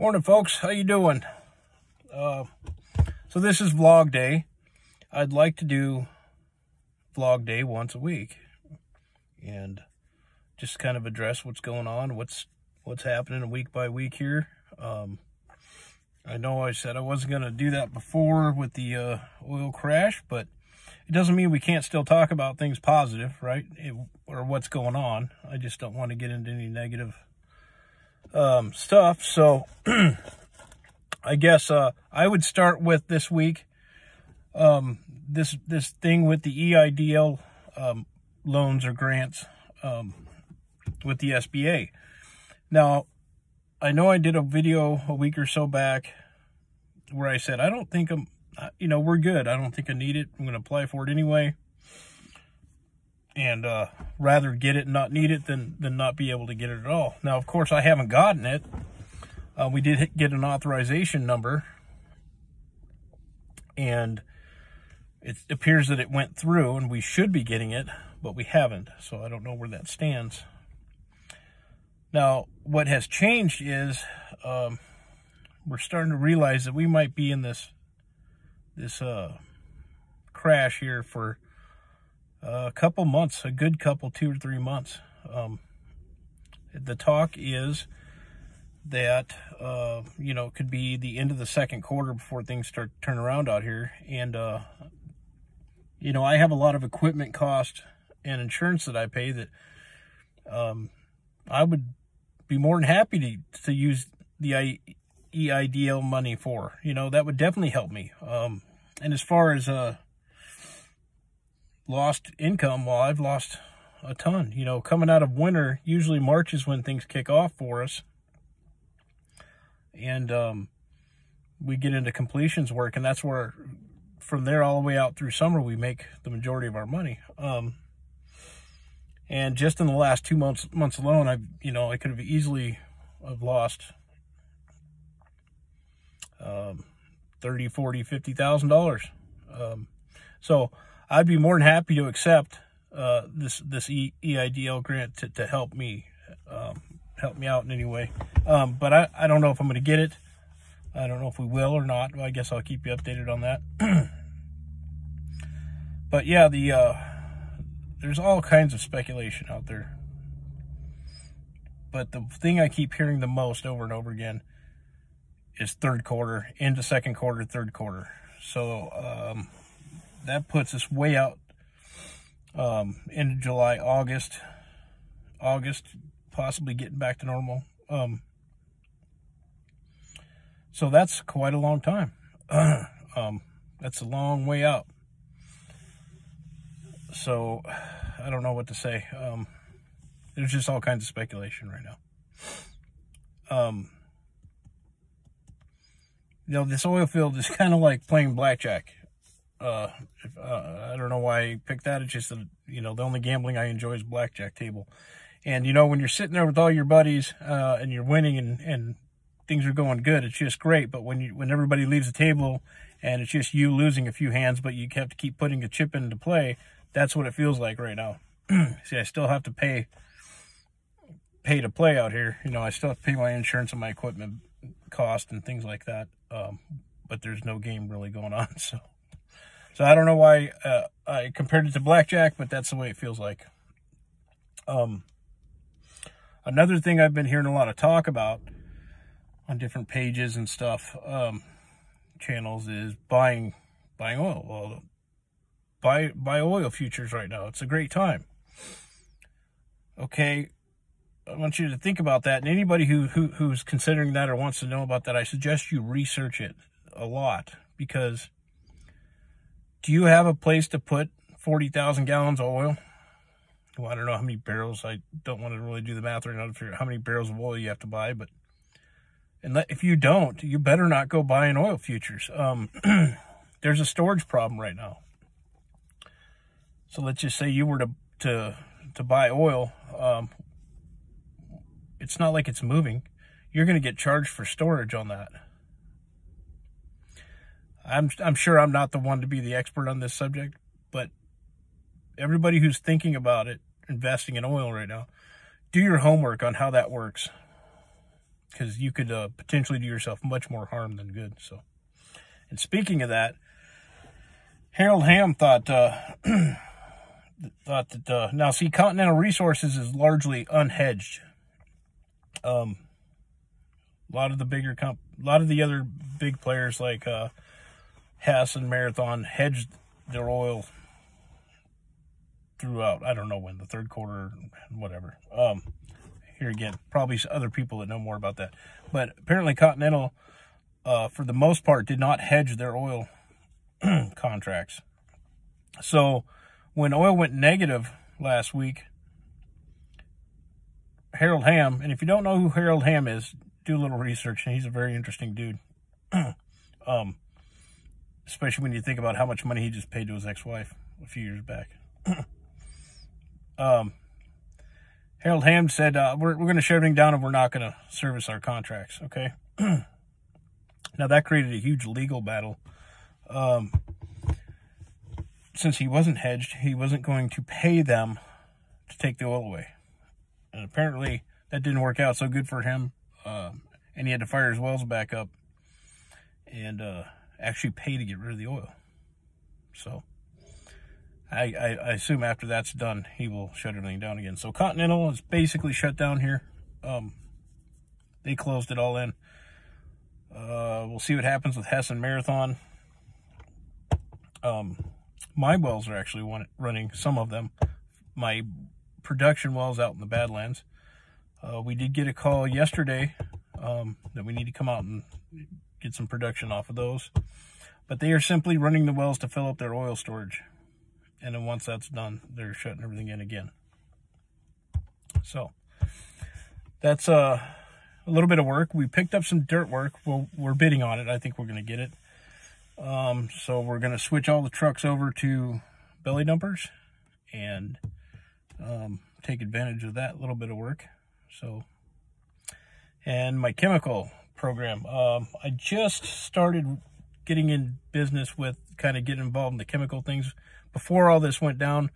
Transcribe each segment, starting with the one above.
Morning, folks. How you doing? So this is vlog day. I'd like to do vlog day once a week and just kind of address what's going on, what's happening week by week here. I know I said I wasn't going to do that before with the oil crash, but it doesn't mean we can't still talk about things positive, right? Or what's going on. I just don't want to get into any negative stuff. So I guess I would start with this week, this thing with the EIDL loans or grants with the SBA. Now, I know I did a video a week or so back where I said I don't think we're good. I don't think I need it. I'm going to apply for it anyway, and rather get it and not need it than not be able to get it at all. Now, of course, I haven't gotten it. We did get an authorization number, and it appears that it went through, and we should be getting it, but we haven't. So I don't know where that stands. Now, what has changed is we're starting to realize that we might be in this crash here for a couple months, a good couple, 2 or 3 months. The talk is that, it could be the end of the second quarter before things start to turn around out here. And, I have a lot of equipment cost and insurance that I pay that I would be more than happy to use the EIDL money for. That would definitely help me. And as far as lost income, well, I've lost a ton. Coming out of winter, usually March is when things kick off for us. And we get into completions work, and that's where, from there all the way out through summer, we make the majority of our money. And just in the last 2 months alone, I could have easily lost $30,000, $40,000, $50,000. So I'd be more than happy to accept this EIDL grant to help me out in any way. But I don't know if I'm going to get it. I don't know if we will or not. Well, I guess I'll keep you updated on that. But yeah, there's all kinds of speculation out there. But the thing I keep hearing the most over and over again is third quarter, into second quarter, third quarter. So that puts us way out into July, August, possibly getting back to normal. So that's quite a long time. That's a long way out. So I don't know what to say. There's just all kinds of speculation right now. This oil field is kind of like playing blackjack. I don't know why I picked that. It's just that, the only gambling I enjoy is blackjack table. And, when you're sitting there with all your buddies and you're winning and things are going good, it's just great. But when everybody leaves the table and it's just you losing a few hands, but you have to keep putting a chip into play, that's what it feels like right now. See, I still have to pay to play out here. I still have to pay my insurance and my equipment cost and things like that. But there's no game really going on. So I don't know why I compared it to blackjack, but that's the way it feels like. Another thing I've been hearing a lot of talk about on different pages and stuff, channels, is buying oil. Well, buy oil futures right now. It's a great time. Okay, I want you to think about that. And anybody who's considering that or wants to know about that, I suggest you research it a lot. Because do you have a place to put 40,000 gallons of oil? Well, I don't know how many barrels. I don't want to really do the math right now to figure out how many barrels of oil you have to buy. But if you don't, you better not go buying oil futures. There's a storage problem right now. So let's just say you were to buy oil. It's not like it's moving. You're going to get charged for storage on that. I'm sure I'm not the one to be the expert on this subject, but everybody who's thinking about it, investing in oil right now, do your homework on how that works. because you could potentially do yourself much more harm than good. So, and speaking of that, Harold Hamm thought that now see, Continental Resources is largely unhedged. A lot of the other big players like Hess and Marathon hedged their oil throughout, I don't know when, the third quarter, whatever. Here again, probably other people that know more about that. But apparently Continental, for the most part, did not hedge their oil contracts. So when oil went negative last week, Harold Hamm, and if you don't know who Harold Hamm is, do a little research, and he's a very interesting dude. Especially when you think about how much money he just paid to his ex-wife a few years back. Harold Hamm said, we're going to shut everything down and we're not going to service our contracts, okay? Now, that created a huge legal battle. Since he wasn't hedged, he wasn't going to pay them to take the oil away. And apparently, that didn't work out so good for him. And he had to fire his wells back up and actually pay to get rid of the oil. So, I assume after that's done, he will shut everything down again. So Continental is basically shut down here. They closed it all in. We'll see what happens with Hess and Marathon. My wells are actually running, some of them. My production wells out in the Badlands. We did get a call yesterday that we need to come out and get some production off of those. But they are simply running the wells to fill up their oil storage. And then once that's done, they're shutting everything in again. So that's a little bit of work. We picked up some dirt work. We're bidding on it. I think we're going to get it. So we're going to switch all the trucks over to belly dumpers and take advantage of that little bit of work. So, and my chemical program. I just started getting in business with kind of getting involved in the chemical things. Before all this went down,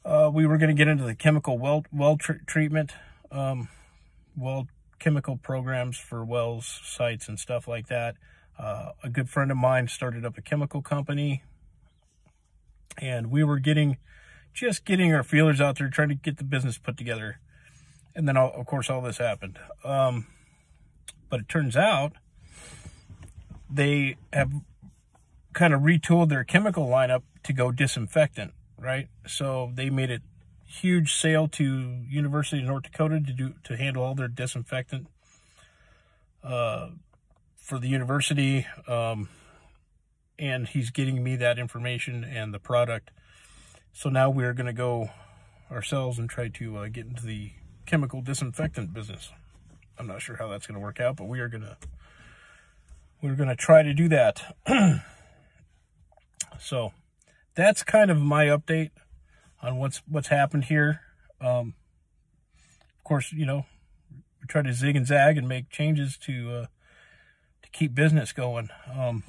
we were going to get into the chemical well treatment, well chemical programs for wells, sites, and stuff like that. A good friend of mine started up a chemical company, and we were just getting our feelers out there, trying to get the business put together. And then, of course, all this happened. But it turns out they have kind of retooled their chemical lineup to go disinfectant, right? So they made a huge sale to University of North Dakota to handle all their disinfectant for the university, and he's getting me that information and the product. So now we're going to go ourselves and try to get into the chemical disinfectant business. I'm not sure how that's going to work out, but we're going to try to do that. So that's kind of my update on what's happened here. Of course, you know, we try to zig and zag and make changes to keep business going. And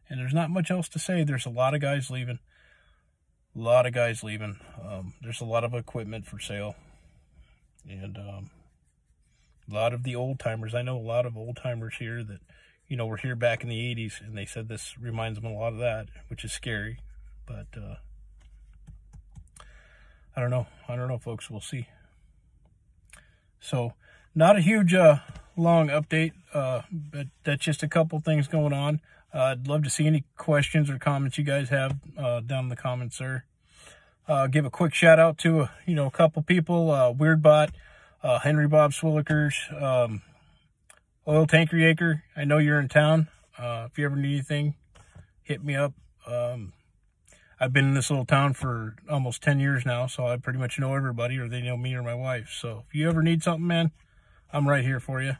there's not much else to say. There's a lot of guys leaving. There's a lot of equipment for sale. And a lot of the old timers. I know a lot of old timers here that, you know, were here back in the 80s, and they said this reminds them a lot of that, which is scary. But I don't know, folks. We'll see. So, not a huge long update, but that's just a couple things going on. I'd love to see any questions or comments you guys have down in the comments there. Give a quick shout out to a couple people, Weirdbot, Henry Bob Swillikers, Oil Tanker Yaker. I know you're in town. If you ever need anything, hit me up. I've been in this little town for almost 10 years now, so I pretty much know everybody, or they know me or my wife. So if you ever need something, man, I'm right here for you.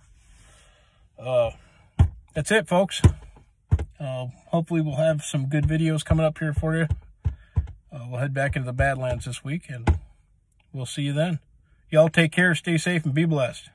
That's it, folks. Hopefully we'll have some good videos coming up here for you. We'll head back into the Badlands this week, and we'll see you then. Y'all take care, stay safe, and be blessed.